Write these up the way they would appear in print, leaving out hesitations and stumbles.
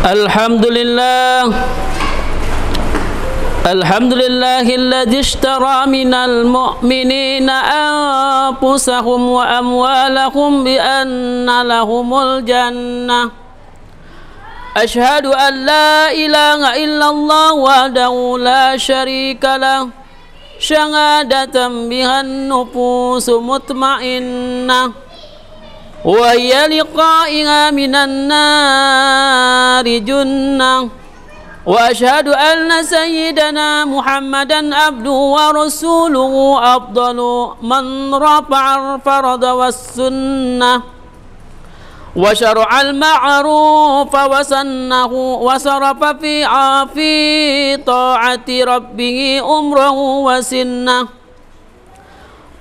Alhamdulillah, alhamdulillahilladzi ishtara minal mu'minina anfusahum wa amwalahum bi anna lahumul jannah. Ashhadu an la ilaha illallah wahdahu la syarika lah, syahadatan bihan nufusu mutmainnah wa hiya liqa'iha minan nari junnah. Wa ashhadu anna sayyidana Muhammadan abduhu wa rasuluhu afdalu man rafa'al farada was sunnah wa syara'al ma'rufa wa sannahu wa sarafa fi ta'ati rabbih umrahu wa sinnah.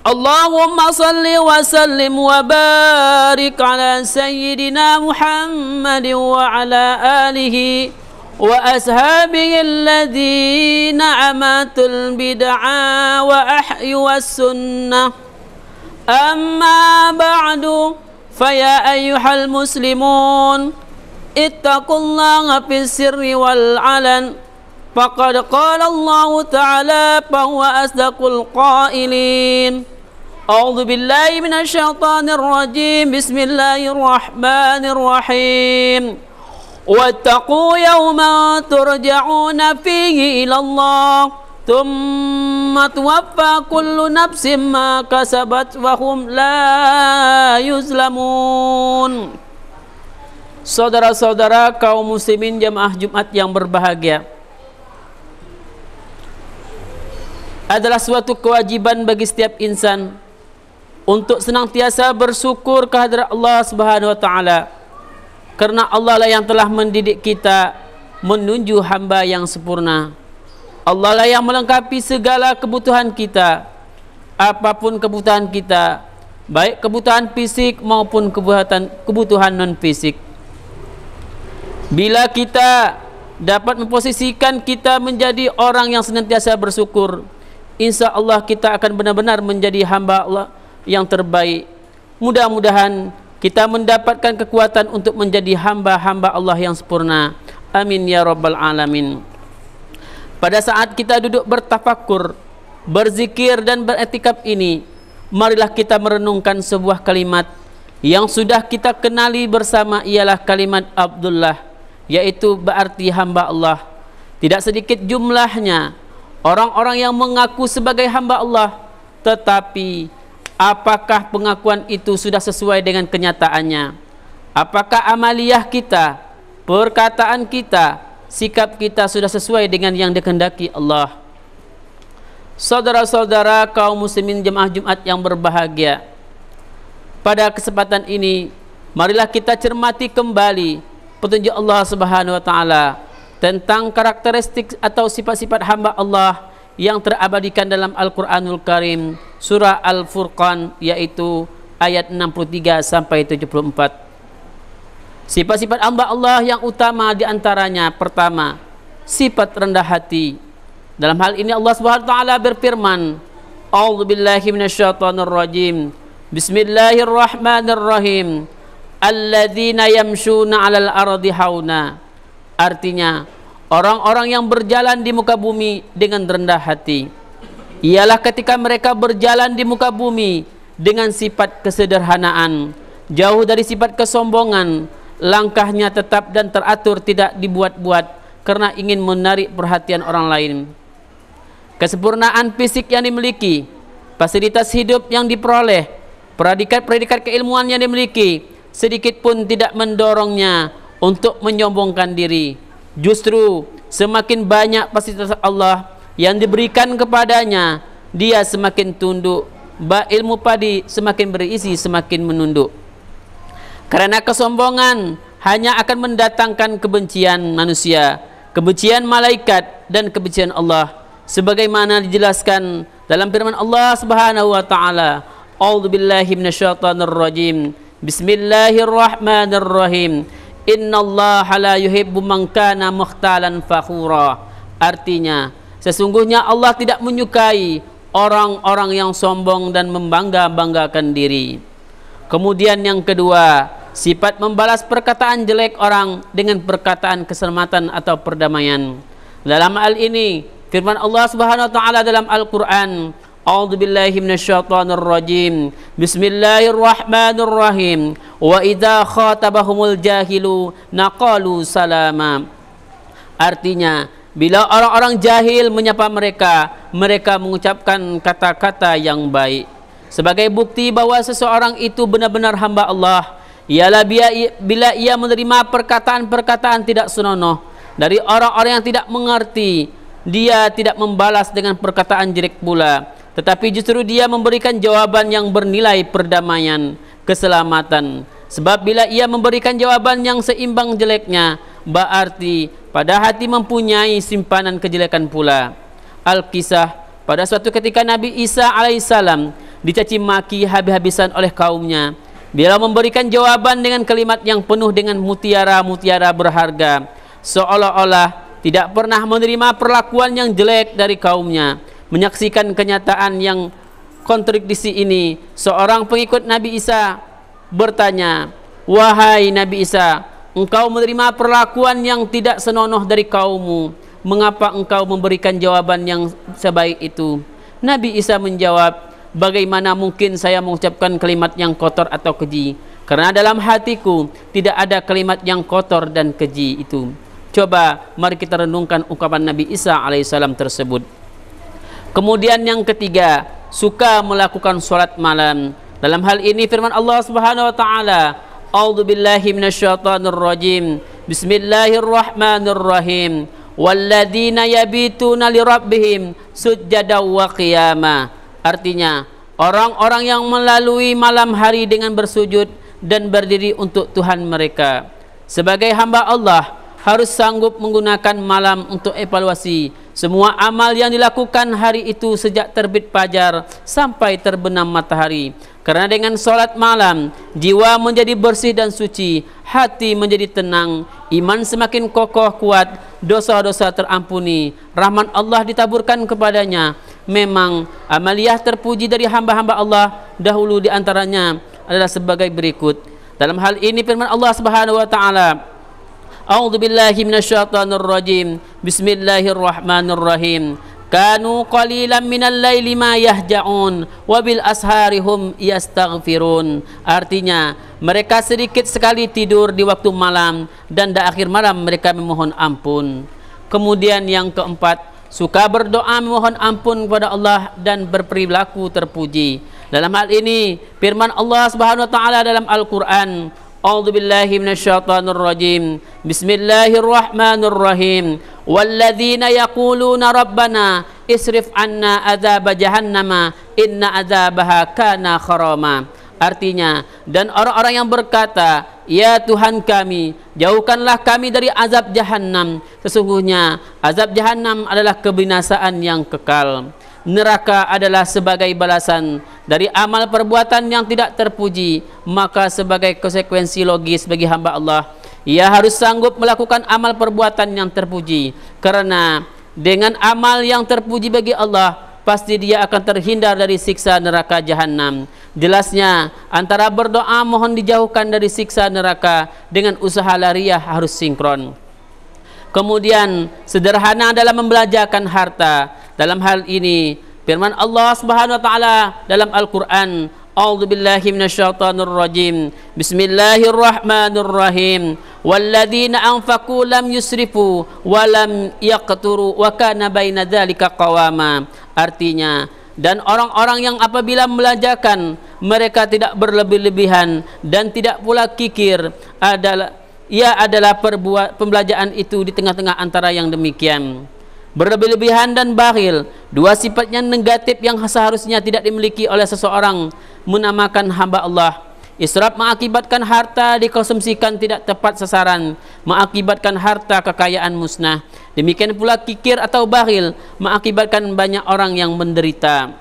Allahumma salli wa sallim wa barik ala sayyidina Muhammadin wa ala alihi wa ashabihi alladhina amatul bid'a wa ahyu was-sunnah. Amma ba'du, faya ayyuhal muslimun ittaqullaha fis sirri wal alan. Faqad qala Allah ta'ala fa huwa asdaqul qailin. A'udzu billahi minasy syaithanir rajim. Bismillahirrahmanirrahim. Wattaqu yawman turja'una fihi ila Allah, thumma tuwaffa kullu nafsin ma kasabat wa hum la yuzlamun. Saudara-saudara kaum muslimin jamaah Jumat yang berbahagia, adalah suatu kewajiban bagi setiap insan untuk senantiasa bersyukur kehadirat Allah Subhanahu wa taala, karena Allah lah yang telah mendidik kita menuju hamba yang sempurna. Allah lah yang melengkapi segala kebutuhan kita, apapun kebutuhan kita, baik kebutuhan fisik maupun kebutuhan non fisik. Bila kita dapat memposisikan kita menjadi orang yang senantiasa bersyukur, insya Allah kita akan benar-benar menjadi hamba Allah yang terbaik. Mudah-mudahan kita mendapatkan kekuatan untuk menjadi hamba-hamba Allah yang sempurna. Amin ya rabbal alamin. Pada saat kita duduk bertafakur, berzikir dan beretikaf ini, marilah kita merenungkan sebuah kalimat yang sudah kita kenali bersama, ialah kalimat Abdullah, yaitu berarti hamba Allah. Tidak sedikit jumlahnya orang-orang yang mengaku sebagai hamba Allah, tetapi apakah pengakuan itu sudah sesuai dengan kenyataannya? Apakah amaliyah kita, perkataan kita, sikap kita sudah sesuai dengan yang dikehendaki Allah? Saudara-saudara kaum muslimin jemaah Jumat yang berbahagia, pada kesempatan ini marilah kita cermati kembali petunjuk Allah Subhanahu wa taala tentang karakteristik atau sifat-sifat hamba Allah yang terabadikan dalam Al-Quranul Karim, surah Al-Furqan, yaitu ayat 63 sampai 74. Sifat-sifat hamba Allah yang utama diantaranya, pertama, sifat rendah hati. Dalam hal ini Allah Subhanahu wa taala berfirman, A'udzu billahi minasyaitonir rajim. Bismillahirrahmanirrahim. Alladzina yamshuna 'alal ardi hauna. Artinya, orang-orang yang berjalan di muka bumi dengan rendah hati, ialah ketika mereka berjalan di muka bumi dengan sifat kesederhanaan, jauh dari sifat kesombongan. Langkahnya tetap dan teratur, tidak dibuat-buat karena ingin menarik perhatian orang lain. Kesempurnaan fisik yang dimiliki, fasilitas hidup yang diperoleh, predikat-predikat keilmuan yang dimiliki, sedikit pun tidak mendorongnya untuk menyombongkan diri. Justru semakin banyak fasilitas Allah yang diberikan kepadanya, dia semakin tunduk. Ilmu padi semakin berisi, semakin menunduk. Karena kesombongan hanya akan mendatangkan kebencian manusia, kebencian malaikat, dan kebencian Allah, sebagaimana dijelaskan dalam firman Allah Subhanahu wa taala, A'udzu billahi minasyaitonir rajim. Bismillahirrahmanirrahim. Innallaha la yuhibbu man kana mukhtalan fakhura. Artinya, sesungguhnya Allah tidak menyukai orang-orang yang sombong dan membangga-banggakan diri. Kemudian yang kedua, sifat membalas perkataan jelek orang dengan perkataan keselamatan atau perdamaian. Dalam hal ini firman Allah Subhanahu wa taala dalam Al-Qur'an, A'udzubillahi minasyaitonir rajim. Bismillahirrahmanirrahim. Wa idza khatabahumul jahilu naqalu salama. Artinya, bila orang-orang jahil menyapa mereka, mereka mengucapkan kata-kata yang baik. Sebagai bukti bahwa seseorang itu benar-benar hamba Allah, ialah bila ia menerima perkataan-perkataan tidak senonoh dari orang-orang yang tidak mengerti, dia tidak membalas dengan perkataan jelek pula, tetapi justru dia memberikan jawaban yang bernilai perdamaian, keselamatan. Sebab bila ia memberikan jawaban yang seimbang jeleknya, berarti pada hati mempunyai simpanan kejelekan pula. Al-Kisah, pada suatu ketika Nabi Isa alaihissalam dicaci maki habis-habisan oleh kaumnya. Bila memberikan jawaban dengan kalimat yang penuh dengan mutiara-mutiara berharga, seolah-olah tidak pernah menerima perlakuan yang jelek dari kaumnya. Menyaksikan kenyataan yang kontradiksi ini, seorang pengikut Nabi Isa bertanya, "Wahai Nabi Isa, engkau menerima perlakuan yang tidak senonoh dari kaummu. Mengapa engkau memberikan jawaban yang sebaik itu?" Nabi Isa menjawab, "Bagaimana mungkin saya mengucapkan kalimat yang kotor atau keji? Karena dalam hatiku tidak ada kalimat yang kotor dan keji itu." Coba mari kita renungkan ungkapan Nabi Isa alaihissalam tersebut. Kemudian yang ketiga, suka melakukan sholat malam. Dalam hal ini firman Allah Subhanahu wa taala, A'udzubillahi minasyaitonir rajim. Bismillahirrahmanirrahim. Walladzina yabituna lirabbihim sujjada wa qiyama. Artinya, orang-orang yang melalui malam hari dengan bersujud dan berdiri untuk Tuhan mereka. Sebagai hamba Allah, harus sanggup menggunakan malam untuk evaluasi semua amal yang dilakukan hari itu sejak terbit fajar sampai terbenam matahari. Karena dengan sholat malam, jiwa menjadi bersih dan suci, hati menjadi tenang, iman semakin kokoh kuat, dosa-dosa terampuni, rahmat Allah ditaburkan kepadanya. Memang amaliyah terpuji dari hamba-hamba Allah dahulu diantaranya adalah sebagai berikut. Dalam hal ini firman Allah Subhanahu wa taala, A'udzubillahi minasyaitonir rajim. Bismillahirrahmanirrahim. Kanu qalilan minal laili ma yahja'un wa bil asharihum yastaghfirun. Artinya, mereka sedikit sekali tidur di waktu malam dan di akhir malam mereka memohon ampun. Kemudian yang keempat, suka berdoa memohon ampun kepada Allah dan berperilaku terpuji. Dalam hal ini firman Allah Subhanahu wa taala dalam Al-Qur'an, A'udzubillahi minasyaitonir rajim. Bismillahirrahmanirrahim. Walladzina yaquluna rabbana isrif anna adzab jahannama inna adzabaha kana kharama. Artinya, dan orang-orang yang berkata, "Ya Tuhan kami, jauhkanlah kami dari azab jahannam. Sesungguhnya azab jahannam adalah kebinasaan yang kekal. Neraka adalah sebagai balasan dari amal perbuatan yang tidak terpuji." Maka sebagai konsekuensi logis bagi hamba Allah, ia harus sanggup melakukan amal perbuatan yang terpuji. Karena dengan amal yang terpuji bagi Allah, pasti dia akan terhindar dari siksa neraka jahanam. Jelasnya, antara berdoa mohon dijauhkan dari siksa neraka dengan usaha lariah harus sinkron. Kemudian sederhana dalam membelanjakan harta. Dalam hal ini firman Allah Subhanahu wa taala dalam Al-Qur'an, A'udzubillahi minasyaitonir rajim. Bismillahirrahmanirrahim. Walladzina anfaqu lam yusrifu wa lam yaqturu wa kana baina dzalika qawama. Artinya, dan orang-orang yang apabila membelanjakan mereka tidak berlebih-lebihan dan tidak pula kikir, adalah pembelanjaan itu di tengah-tengah antara yang demikian. Berlebih-lebihan dan bakhil, dua sifatnya negatif yang seharusnya tidak dimiliki oleh seseorang menamakan hamba Allah. Israf mengakibatkan harta dikonsumsikan tidak tepat sasaran, mengakibatkan harta kekayaan musnah. Demikian pula kikir atau bakhil mengakibatkan banyak orang yang menderita.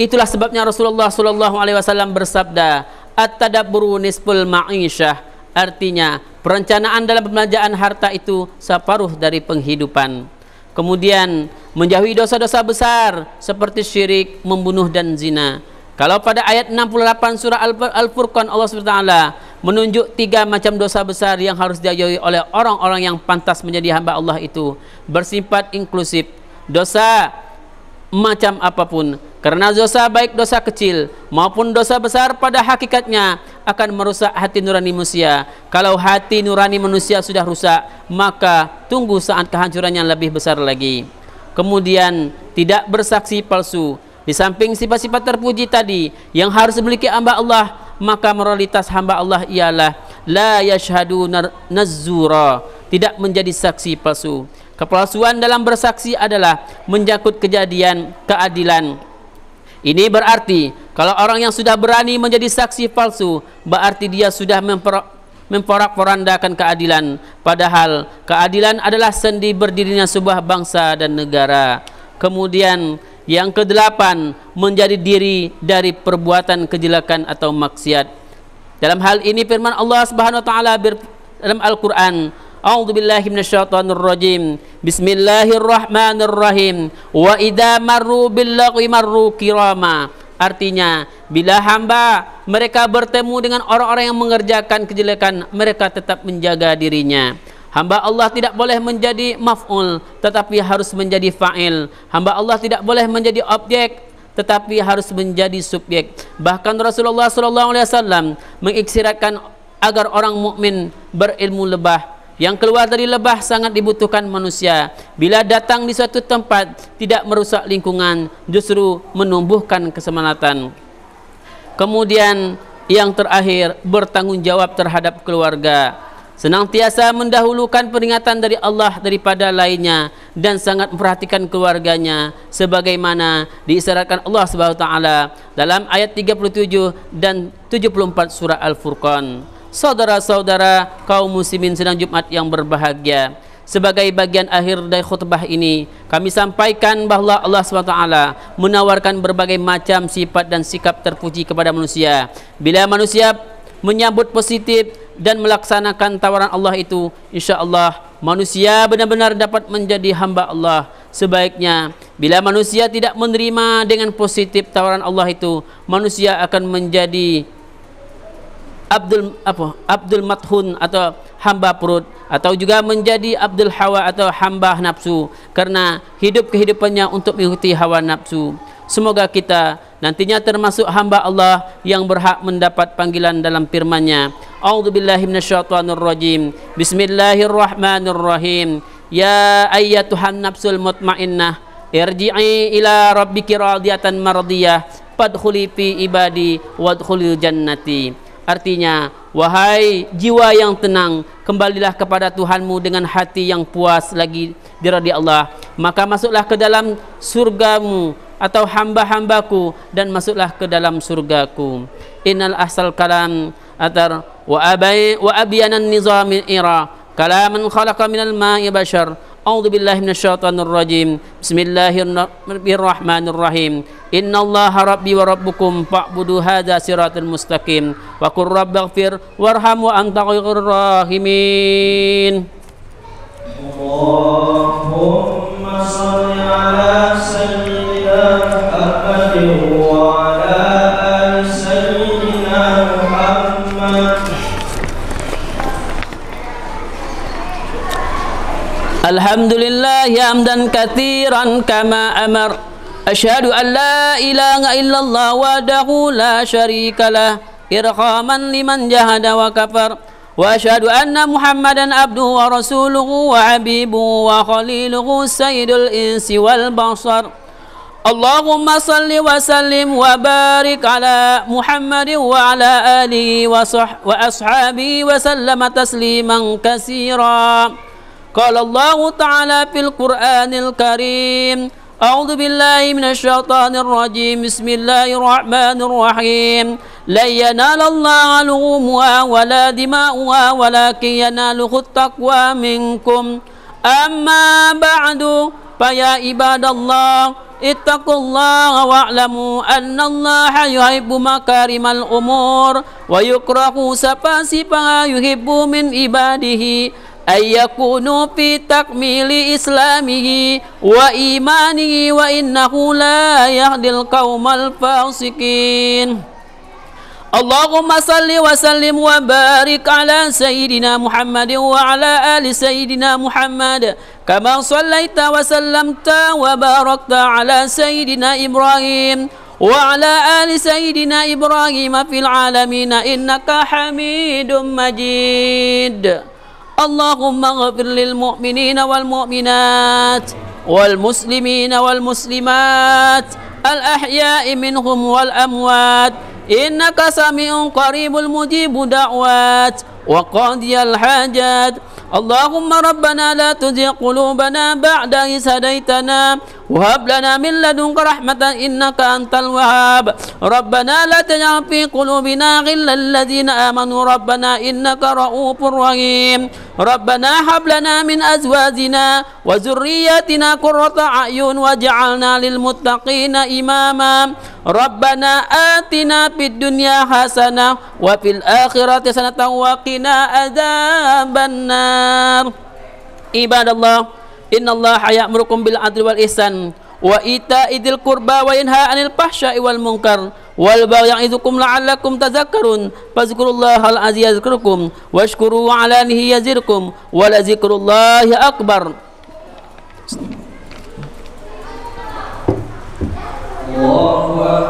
Itulah sebabnya Rasulullah SAW bersabda, "At-tadabburu nisful ma'isyah." Artinya, perencanaan dalam pembelanjaan harta itu separuh dari penghidupan. Kemudian menjauhi dosa-dosa besar seperti syirik, membunuh dan zina. Kalau pada ayat 68 surah Al-Furqan Allah SWT menunjuk 3 macam dosa besar yang harus dijauhi oleh orang-orang yang pantas menjadi hamba Allah itu, bersifat inklusif. Dosa macam apapun, karena dosa baik dosa kecil maupun dosa besar pada hakikatnya akan merusak hati nurani manusia. Kalau hati nurani manusia sudah rusak, maka tunggu saat kehancurannya lebih besar lagi. Kemudian tidak bersaksi palsu. Di samping sifat-sifat terpuji tadi yang harus dimiliki hamba Allah, maka moralitas hamba Allah ialah la yashhadu nazzura, tidak menjadi saksi palsu. Kepalsuan dalam bersaksi adalah menyangkut kejadian keadilan. Ini berarti kalau orang yang sudah berani menjadi saksi palsu, berarti dia sudah memporak-porandakan keadilan. Padahal keadilan adalah sendi berdirinya sebuah bangsa dan negara. Kemudian yang kedelapan, menjadi diri dari perbuatan kejelekan atau maksiat. Dalam hal ini firman Allah Subhanahu wa taala dalam Al-Qur'an, A'udzubillahi minasyaitonirrajim. Bismillahirrahmanirrahim. Wa idza marru bil-lagwi marru kirama. Artinya, bila hamba mereka bertemu dengan orang-orang yang mengerjakan kejelekan, mereka tetap menjaga dirinya. Hamba Allah tidak boleh menjadi maf'ul, tetapi harus menjadi fa'il. Hamba Allah tidak boleh menjadi objek, tetapi harus menjadi subjek. Bahkan Rasulullah SAW mengiksyaratkan agar orang mukmin berilmu lebah. Yang keluar dari lebah sangat dibutuhkan manusia. Bila datang di suatu tempat, tidak merusak lingkungan, justru menumbuhkan kesemanatan. Kemudian yang terakhir, bertanggung jawab terhadap keluarga. Senantiasa mendahulukan peringatan dari Allah daripada lainnya dan sangat memperhatikan keluarganya sebagaimana diisyaratkan Allah Subhanahu wa taala dalam ayat 37 dan 74 surah Al-Furqan. Saudara-saudara kaum muslimin sedang Jumat yang berbahagia, sebagai bagian akhir dari khutbah ini kami sampaikan bahwa Allah Subhanahu wa taala menawarkan berbagai macam sifat dan sikap terpuji kepada manusia. Bila manusia menyambut positif dan melaksanakan tawaran Allah itu, insya-Allah manusia benar-benar dapat menjadi hamba Allah. Sebaiknya bila manusia tidak menerima dengan positif tawaran Allah itu, manusia akan menjadi Abdul Mathun atau hamba perut, atau juga menjadi Abdul Hawa atau hamba nafsu, karena hidup kehidupannya untuk mengikuti hawa nafsu. Semoga kita nantinya termasuk hamba Allah yang berhak mendapat panggilan dalam firman-Nya. A'udzubillahi minasyaitonirrajim. Bismillahirrahmanirrahim. Ya ayyatuhan nafsul mutmainnah, irji'i ila rabbiki radiyatan mardiyah, fadkhuli fi ibadi wadkhulil jannati. Artinya, wahai jiwa yang tenang, kembalilah kepada Tuhanmu dengan hati yang puas lagi diridai Allah, maka masuklah ke dalam surgamu atau hamba-hambaku, dan masuklah ke dalam surgaku. Innal ahsal kalam atar wa abyanan nizamin ira kalaman khalaqa minal ma'i bashar. A'udzubillahi minasyaitonirrajim. Bismillahirrahmanirrahim. Innallaha rabbi wa rabbukum fa'budu hadza siratal mustaqim. Wa qur rabbighfir warham wa anta khairur rahimin. Allahumma shalli ala sayyidina Muhammadin wa ala ali sayyidina Muhammad. Alhamdulillah hamdan katsiran kama amar. Asyhadu an la ilaha illallah wahdahu la syarikalah irhaman liman jahada wa kafar. Wa asyhadu anna Muhammadan abduhu wa rasuluhu wa habibuhu wa khaliluhu sayyidul insi wal bashar. Allahumma salli wa sallim wa barik ala Muhammadin wa ala alihi wa ashabihi wa sallama tasliman katsira. Qala Allah Ta'ala fil Qur'anil Karim. A'udzu billahi minasyaitonir rajim. Bismillahirrahmanirrahim. La yanalallaha luhumuha wala dima'uha walakin yanaluhu taqwa minkum. Amma ba'du fa ya ibadallah ittaqullaha wa'lamu annallaha yuhibbu makarimal umur wa yukrahu safasifa yuhibbu min ibadihi ayyakunu fi takmili islamihi wa imanihi wa innahu la yahdil qaumal fasikin. Allahumma salli wa sallim wa barik ala sayyidina Muhammad wa ala ali sayyidina Muhammad kama sallaita wa sallamta wa barakta ala sayyidina Ibrahim wa ala ali sayyidina Ibrahim fil alamin innaka Hamidum Majid. Allahumma ghfir lil mu'minina wal mu'minat wal muslimina wal muslimat al ahya'i minhum wal amwat innaka sami'un qaribul mujibu da'wat wa qadiyal hajat. Allahumma rabbana la tuzigh qulubana ba'da idh hadaytana wa hab lana min ladunka rahmatan innaka antal wahhab. Rabbana la taj'al fi qulubina ghillan lil ladzina amanu rabbana innaka ra'ufur rahim. Rabbana hab lana min azwajina wa dhurriyyatina qurrata a'yun waj'alna lil muttaqina imama. Rabbana atina fid dunya hasanah wa fil akhirati hasanatan wa qina adzabannar. Ibadallah, innallaha ya'murukum bil adli wal ihsan wa ita'i dzil qurba wa yanha 'anil fahsya'i wal munkar wal baghi ya'idzukum la'allakum tadhakkarun. Fadhkurullahal azim yadhkurukum washkuru 'ala nihi yazidkum wa la dzikrullahi akbar. Allahu akbar.